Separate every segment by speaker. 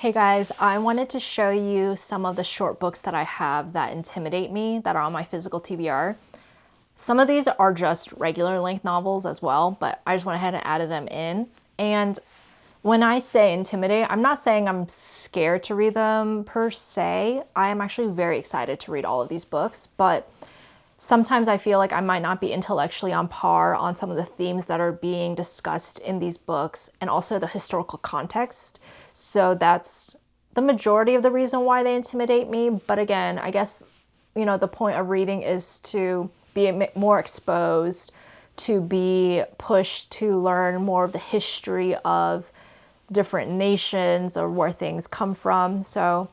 Speaker 1: Hey guys, I wanted to show you some of the short books that I have that intimidate me that are on my physical TBR. Some of these are just regular length novels as well, but I just went ahead and added them in. And when I say intimidate, I'm not saying I'm scared to read them per se. I am actually very excited to read all of these books, but sometimes I feel like I might not be intellectually on par on some of the themes that are being discussed in these books and also the historical context. So that's the majority of the reason why they intimidate me. But again, I guess, the point of reading is to be more exposed, to be pushed to learn more of the history of different nations or where things come from. So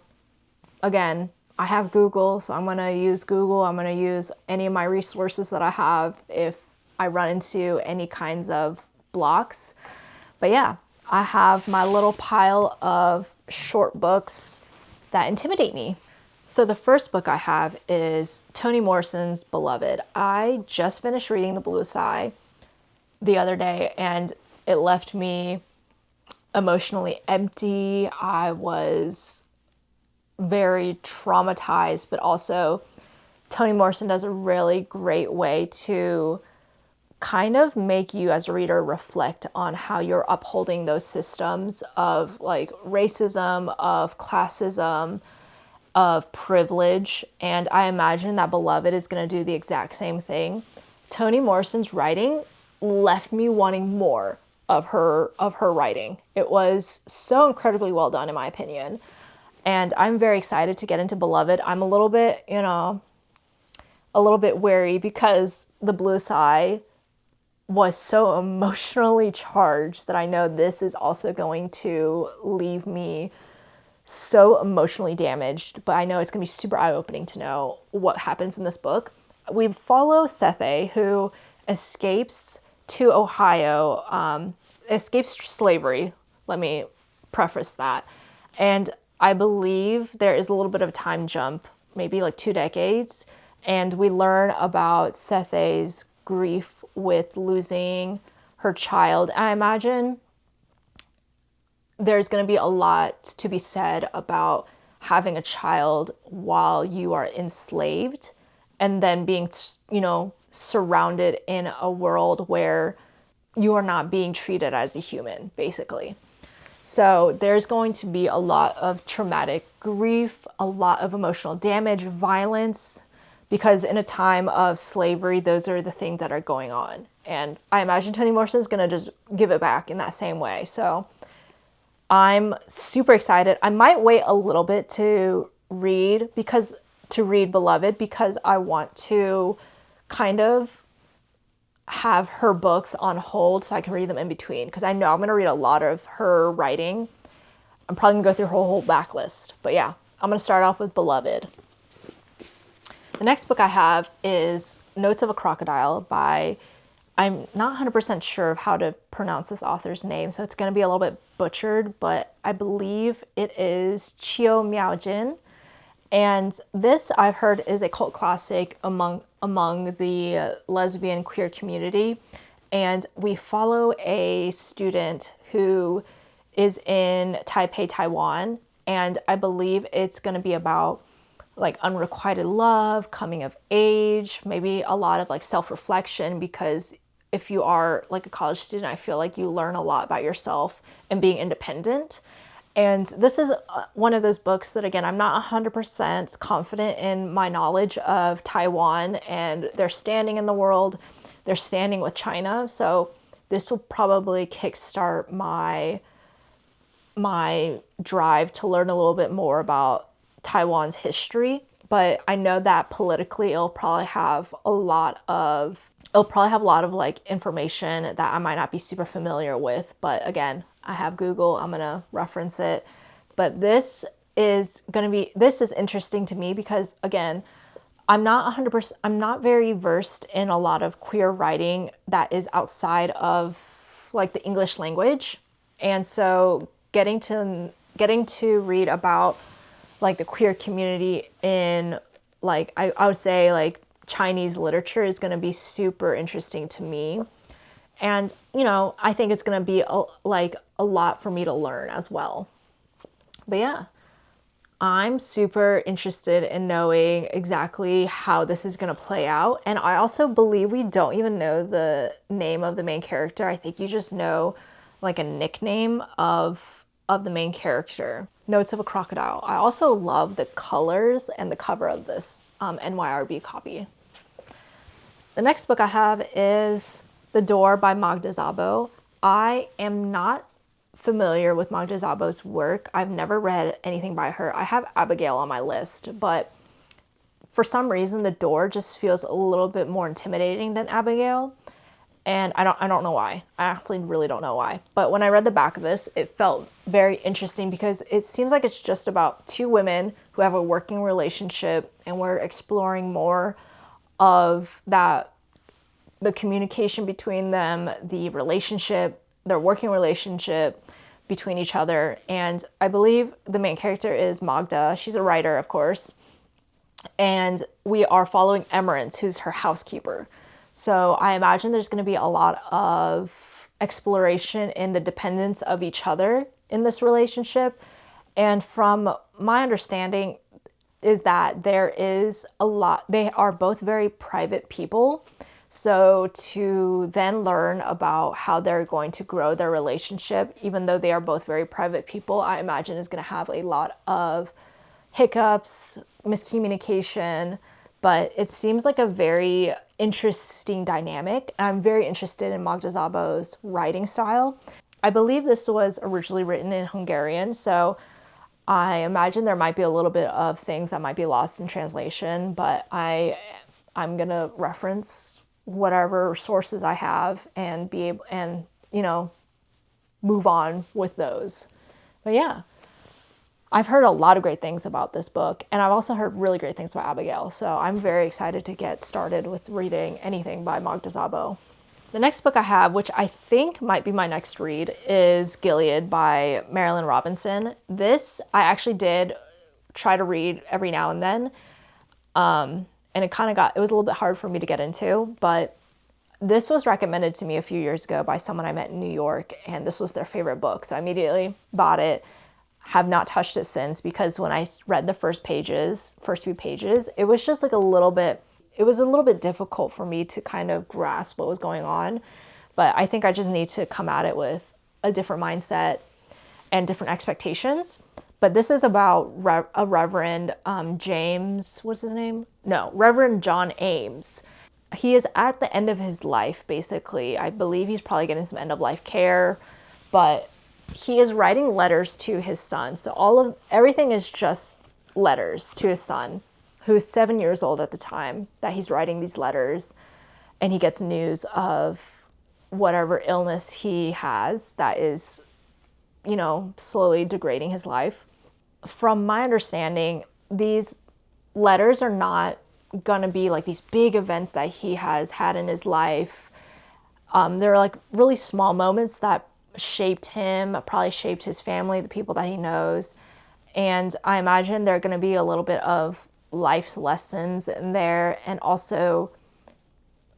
Speaker 1: again, I have Google, so I'm going to use Google. I'm going to use any of my resources that I have if I run into any kinds of blocks. But yeah, I have my little pile of short books that intimidate me. So the first book I have is Toni Morrison's Beloved. I just finished reading The Blue Sky the other day, and it left me emotionally empty. I was very traumatized, but also Toni Morrison does a really great way to kind of make you as a reader reflect on how you're upholding those systems of like racism, of classism, of privilege. And I imagine that Beloved is going to do the exact same thing. Toni Morrison's writing left me wanting more of her writing. It was so incredibly well done in my opinion. And I'm very excited to get into Beloved. I'm a little bit, wary because The Blue Sky was so emotionally charged that I know this is also going to leave me so emotionally damaged, but I know it's going to be super eye-opening to know what happens in this book. We follow Sethe, who escapes to Ohio, escapes slavery. Let me preface that. And I believe there is a little bit of a time jump, maybe like 2 decades, and we learn about Sethe's grief with losing her child. I imagine there's going to be a lot to be said about having a child while you are enslaved and then being, surrounded in a world where you are not being treated as a human, basically. So there's going to be a lot of traumatic grief, a lot of emotional damage, violence, because in a time of slavery, those are the things that are going on. And I imagine Toni Morrison is going to just give it back in that same way. So I'm super excited. I might wait a little bit to read Beloved because I want to kind of have her books on hold so I can read them in between, because I know I'm going to read a lot of her writing. I'm probably going to go through her whole backlist. But yeah, I'm going to start off with Beloved. The next book I have is Notes of a Crocodile by, I'm not 100% sure of how to pronounce this author's name, so it's going to be a little bit butchered, but I believe it is Miaojin. And this, I've heard, is a cult classic among the lesbian queer community. And we follow a student who is in Taipei, Taiwan. And I believe it's going to be about like unrequited love, coming of age, maybe a lot of like self-reflection, because if you are like a college student, I feel like you learn a lot about yourself and being independent. And this is one of those books that, again, I'm not 100% confident in my knowledge of Taiwan and their standing in the world, their standing with China. So this will probably kickstart my drive to learn a little bit more about Taiwan's history. But I know that politically it'll probably have a lot of like information that I might not be super familiar with. But again, I have Google, I'm going to reference it. But this is interesting to me because, again, I'm not very versed in a lot of queer writing that is outside of like the English language. And so getting to read about like the queer community in like, I would say like Chinese literature is going to be super interesting to me. And, I think it's going to be a lot for me to learn as well. But yeah, I'm super interested in knowing exactly how this is going to play out. And I also believe we don't even know the name of the main character. I think you just know like a nickname of the main character. Notes of a Crocodile. I also love the colors and the cover of this NYRB copy. The next book I have is The Door by Magda Szabó. I am not familiar with Magda Szabó's work. I've never read anything by her. I have Abigail on my list, but for some reason The Door just feels a little bit more intimidating than Abigail. And I don't know why. I actually really don't know why. But when I read the back of this, it felt very interesting because it seems like it's just about two women who have a working relationship, and we're exploring more of that, the communication between them, the relationship, their working relationship between each other. And I believe the main character is Magda. She's a writer, of course. And we are following Emerence, who's her housekeeper. So I imagine there's going to be a lot of exploration in the dependence of each other in this relationship. And from my understanding is that there is a lot, they are both very private people. So to then learn about how they're going to grow their relationship, even though they are both very private people, I imagine is going to have a lot of hiccups, miscommunication, but it seems like a very interesting dynamic. I'm very interested in Magda Szabó's writing style. I believe this was originally written in Hungarian, so I imagine there might be a little bit of things that might be lost in translation, but I'm gonna reference whatever sources I have and be able, and move on with those. But yeah, I've heard a lot of great things about this book, and I've also heard really great things about Abigail, so I'm very excited to get started with reading anything by Magda Szabó. The next book I have, which I think might be my next read, is Gilead by Marilynne Robinson. This I actually did try to read every now and then, and it was a little bit hard for me to get into, but this was recommended to me a few years ago by someone I met in New York, and this was their favorite book, so I immediately bought it. Have not touched it since, because when I read the first few pages, it was just like a little bit difficult for me to kind of grasp what was going on. But I think I just need to come at it with a different mindset and different expectations. But this is about a Reverend James, what's his name? No, Reverend John Ames. He is at the end of his life, basically. I believe he's probably getting some end of life care, but he is writing letters to his son. So everything is just letters to his son, who is 7 years old at the time that he's writing these letters. And he gets news of whatever illness he has that is, slowly degrading his life. From my understanding, these letters are not gonna be like these big events that he has had in his life. They're like really small moments that shaped him, probably shaped his family, the people that he knows. And I imagine there are going to be a little bit of life lessons in there, and also,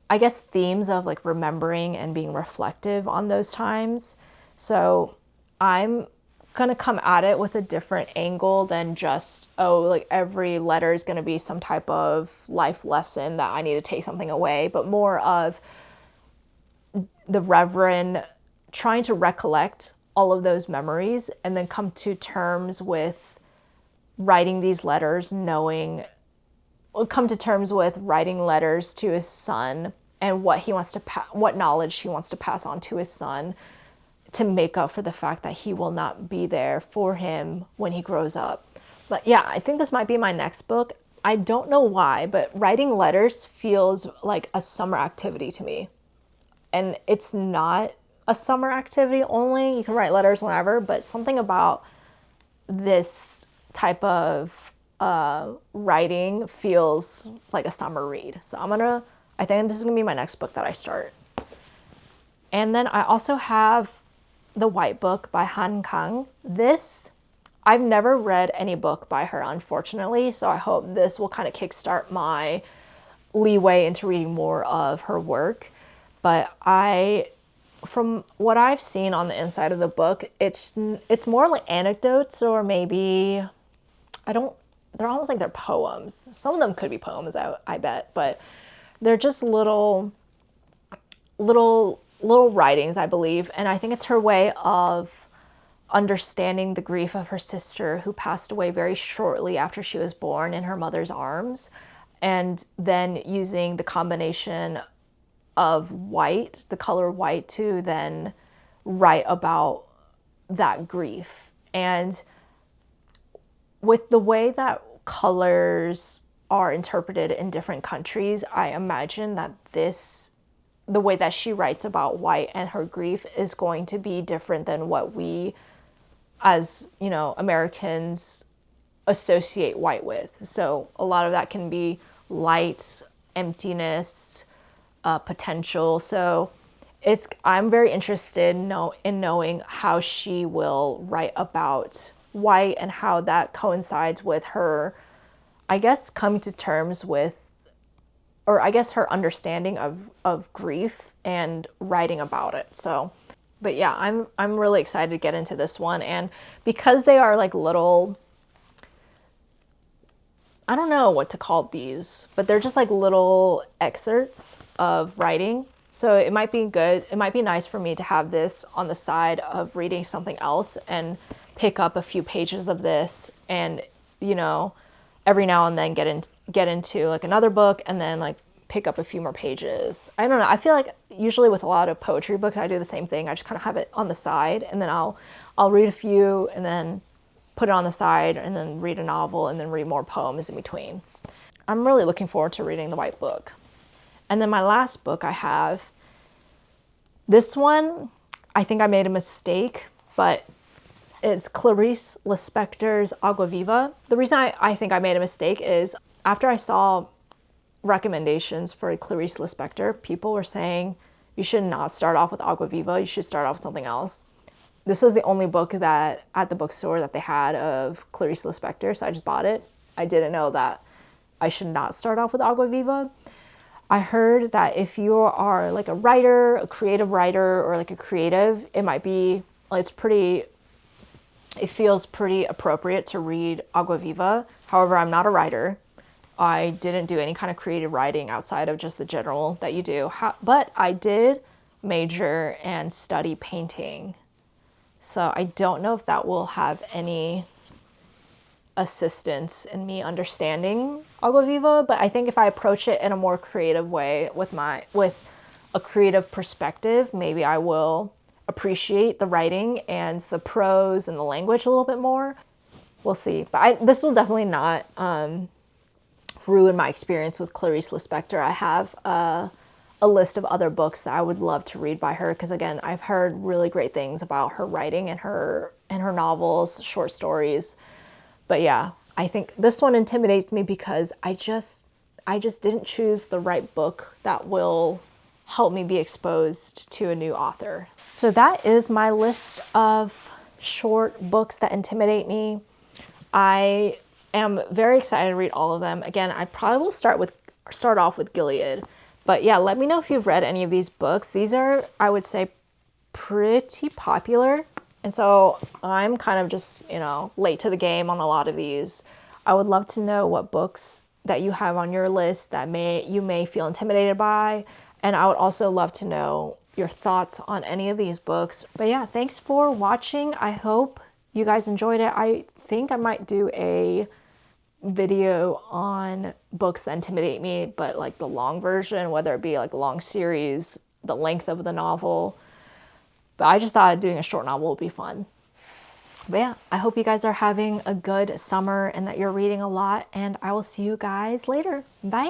Speaker 1: I guess, themes of like remembering and being reflective on those times. So I'm going to come at it with a different angle than just, like every letter is going to be some type of life lesson that I need to take something away, but more of the Reverend trying to recollect all of those memories and then come to terms with writing these letters, come to terms with writing letters to his son and what knowledge he wants to pass on to his son to make up for the fact that he will not be there for him when he grows up. But yeah, I think this might be my next book. I don't know why, but writing letters feels like a summer activity to me. And it's not a summer activity only. You can write letters whenever, but something about this type of writing feels like a summer read. So I think this is gonna be my next book that I start. And then I also have The White Book by Kang. I've never read any book by her, unfortunately, so I hope this will kind of kickstart my leeway into reading more of her work. But I from what I've seen on the inside of the book, it's more like anecdotes, or maybe, they're almost like they're poems. Some of them could be poems, I bet, but they're just little writings, I believe. And I think it's her way of understanding the grief of her sister, who passed away very shortly after she was born in her mother's arms, and then using the combination of white, the color white, to then write about that grief. And with the way that colors are interpreted in different countries, I imagine that the way that she writes about white and her grief is going to be different than what we, as, you know, Americans, associate white with. So a lot of that can be light, emptiness, potential. So I'm very interested in knowing how she will write about white and how that coincides with her, I guess, coming to terms with, or I guess her understanding of grief and writing about it. So, but yeah, I'm really excited to get into this one. And because they are like little, I don't know what to call these, but they're just like little excerpts of writing. So it might be good. It might be nice for me to have this on the side of reading something else and pick up a few pages of this, and, you know, every now and then get into like another book, and then like pick up a few more pages. I don't know. I feel like usually with a lot of poetry books, I do the same thing. I just kind of have it on the side, and then I'll read a few and then put it on the side, and then read a novel, and then read more poems in between. I'm really looking forward to reading the White Book. And then my last book I have, this one, I think I made a mistake, but it's Clarice Lispector's Água Viva. The reason I think I made a mistake is after I saw recommendations for Clarice Lispector, people were saying you should not start off with Água Viva, you should start off with something else. This was the only book that at the bookstore that they had of Clarice Lispector, so I just bought it. I didn't know that I should not start off with Água Viva. I heard that if you are like a writer, a creative writer, or like a creative, it might be, it feels pretty appropriate to read Água Viva. However, I'm not a writer. I didn't do any kind of creative writing outside of just the general that you do. But I did major and study painting. So I don't know if that will have any assistance in me understanding Água Viva, but I think if I approach it in a more creative way with a creative perspective, maybe I will appreciate the writing and the prose and the language a little bit more. We'll see. But this will definitely not ruin my experience with Clarice Lispector. I have a list of other books that I would love to read by her, because again, I've heard really great things about her writing and her novels, short stories. But yeah, I think this one intimidates me because I just didn't choose the right book that will help me be exposed to a new author. So that is my list of short books that intimidate me. I am very excited to read all of them. Again, I probably will start off with Gilead. But yeah, let me know if you've read any of these books. These are, I would say, pretty popular. And so I'm kind of just, you know, late to the game on a lot of these. I would love to know what books that you have on your list that you may feel intimidated by. And I would also love to know your thoughts on any of these books. But yeah, thanks for watching. I hope you guys enjoyed it. I think I might do a video on books that intimidate me, but like the long version, whether it be like a long series, the length of the novel. But I just thought doing a short novel would be fun. But yeah, I hope you guys are having a good summer and that you're reading a lot, and I will see you guys later. Bye.